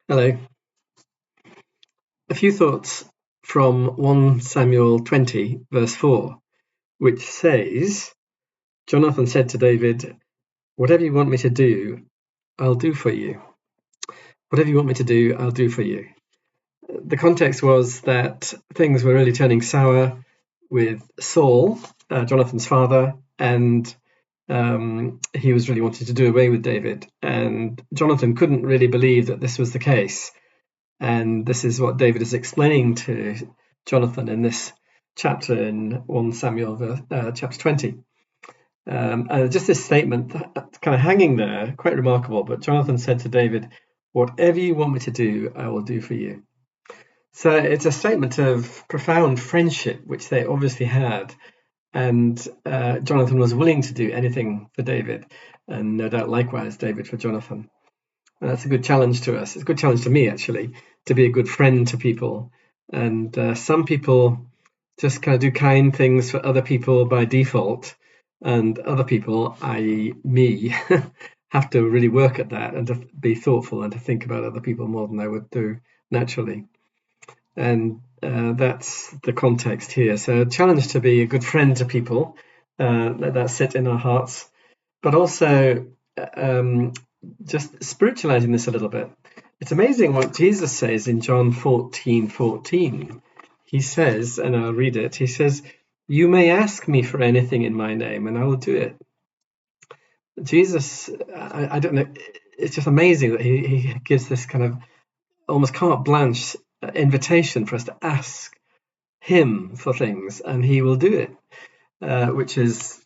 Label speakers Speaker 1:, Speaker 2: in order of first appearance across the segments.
Speaker 1: Hello. A few thoughts from 1 Samuel 20, verse 4, which says, Jonathan said to David, "Whatever you want me to do, I'll do for you. Whatever you want me to do, I'll do for you." The context was that things were really turning sour with Saul, Jonathan's father, and he was really wanting to do away with David. And Jonathan couldn't really believe that this was the case. And this is what David is explaining to Jonathan in this chapter in 1 Samuel chapter 20. And just this statement kind of hanging there, quite remarkable. But Jonathan said to David, "Whatever you want me to do, I will do for you." So it's a statement of profound friendship, which they obviously had. And Jonathan was willing to do anything for David, and no doubt likewise David for Jonathan. And that's a good challenge to us. It's a good challenge to me, actually, to be a good friend to people. And some people just kind of do kind things for other people by default, and other people, i.e. me, have to really work at that and to be thoughtful and to think about other people more than I would do naturally. And that's the context here. So a challenge to be a good friend to people, let that sit in our hearts, but also just spiritualizing this a little bit. It's amazing what Jesus says in John 14:14. He says, and I'll read it, he says, "You may ask me for anything in my name and I will do it." Jesus, I don't know, it's just amazing that he gives this kind of almost carte blanche invitation for us to ask him for things and he will do it, which is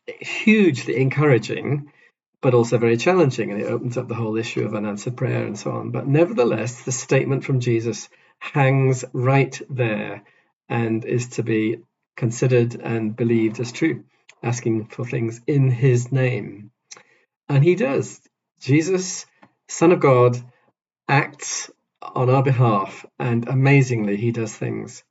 Speaker 1: hugely encouraging, but also very challenging, and it opens up the whole issue of unanswered prayer and so on. But nevertheless, the statement from Jesus hangs right there and is to be considered and believed as true, asking for things in his name. And he does. Jesus, Son of God, acts on our behalf, and amazingly, he does things.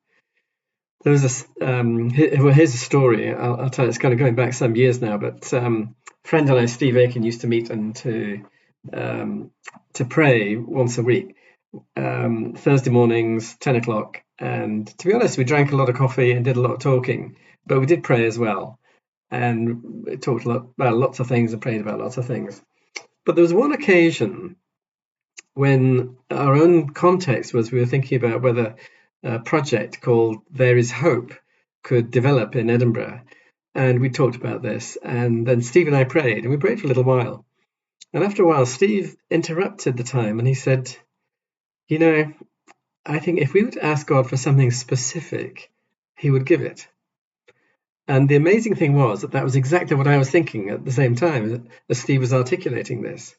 Speaker 1: There was here's a story. I'll tell you, it's kind of going back some years now, but friend and I, Steve Aiken, used to meet and to pray once a week, Thursday mornings, 10 o'clock. And to be honest, we drank a lot of coffee and did a lot of talking, but we did pray as well. And we talked a lot about lots of things and prayed about lots of things. But there was one occasion when our own context was we were thinking about whether a project called There Is Hope could develop in Edinburgh. And we talked about this. And then Steve and I prayed, and we prayed for a little while. And after a while, Steve interrupted the time and he said, "You know, I think if we were to ask God for something specific, he would give it." And the amazing thing was that was exactly what I was thinking at the same time as Steve was articulating this.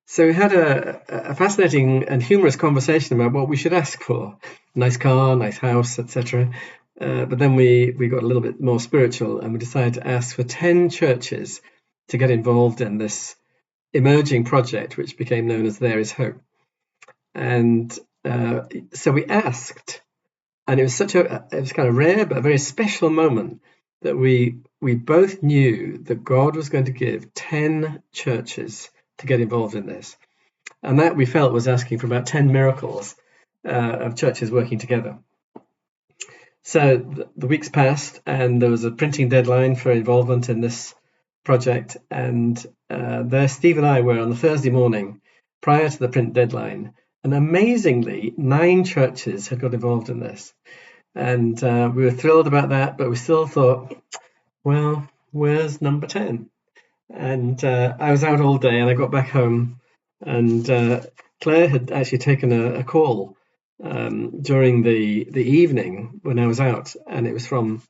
Speaker 1: So we had a fascinating and humorous conversation about what we should ask for. Nice car, nice house, etc. But then we got a little bit more spiritual and we decided to ask for 10 churches to get involved in this emerging project, which became known as There Is Hope. And so we asked, and it was it was kind of rare, but a very special moment that we both knew that God was going to give 10 churches to get involved in this. And that we felt was asking for about 10 miracles of churches working together. So the weeks passed and there was a printing deadline for involvement in this project. And there Steve and I were on the Thursday morning prior to the print deadline. And amazingly, 9 churches had got involved in this. And we were thrilled about that, but we still thought, well, where's number 10? And I was out all day and I got back home and Claire had actually taken a call during the evening when I was out, and it was from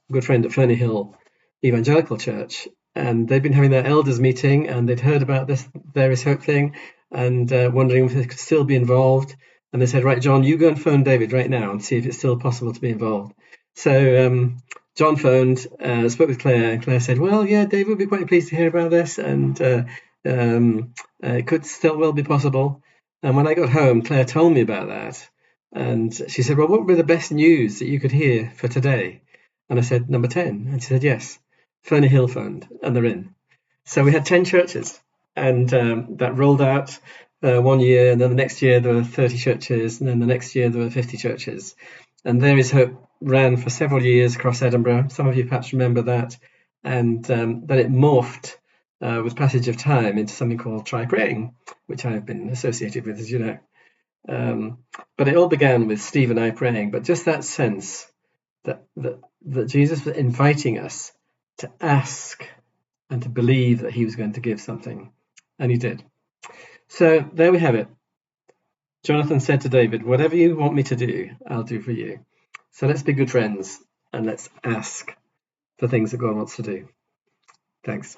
Speaker 1: a good friend at Ferny Hill Evangelical Church, and they'd been having their elders meeting and they'd heard about this There Is Hope thing and wondering if they could still be involved. And they said, "Right, John, you go and phone David right now and see if it's still possible to be involved." So John phoned, spoke with Claire, and Claire said, "Well, yeah, David would be quite pleased to hear about this, and it could still well be possible." And when I got home, Claire told me about that, and she said, "Well, what would be the best news that you could hear for today?" And I said, "Number 10." And she said, "Yes, Ferny Hill phoned, and they're in." So we had 10 churches, and that rolled out. one year, and then the next year there were 30 churches, and then the next year there were 50 churches. And There Is Hope ran for several years across Edinburgh. Some of you perhaps remember that. And then it morphed with passage of time into something called Try Praying, which I've been associated with, as you know. But it all began with Steve and I praying, but just that sense that Jesus was inviting us to ask and to believe that he was going to give something. And he did. So there we have it. Jonathan said to David, whatever you want me to do, I'll do for you. So let's be good friends and let's ask for things that God wants to do. Thanks.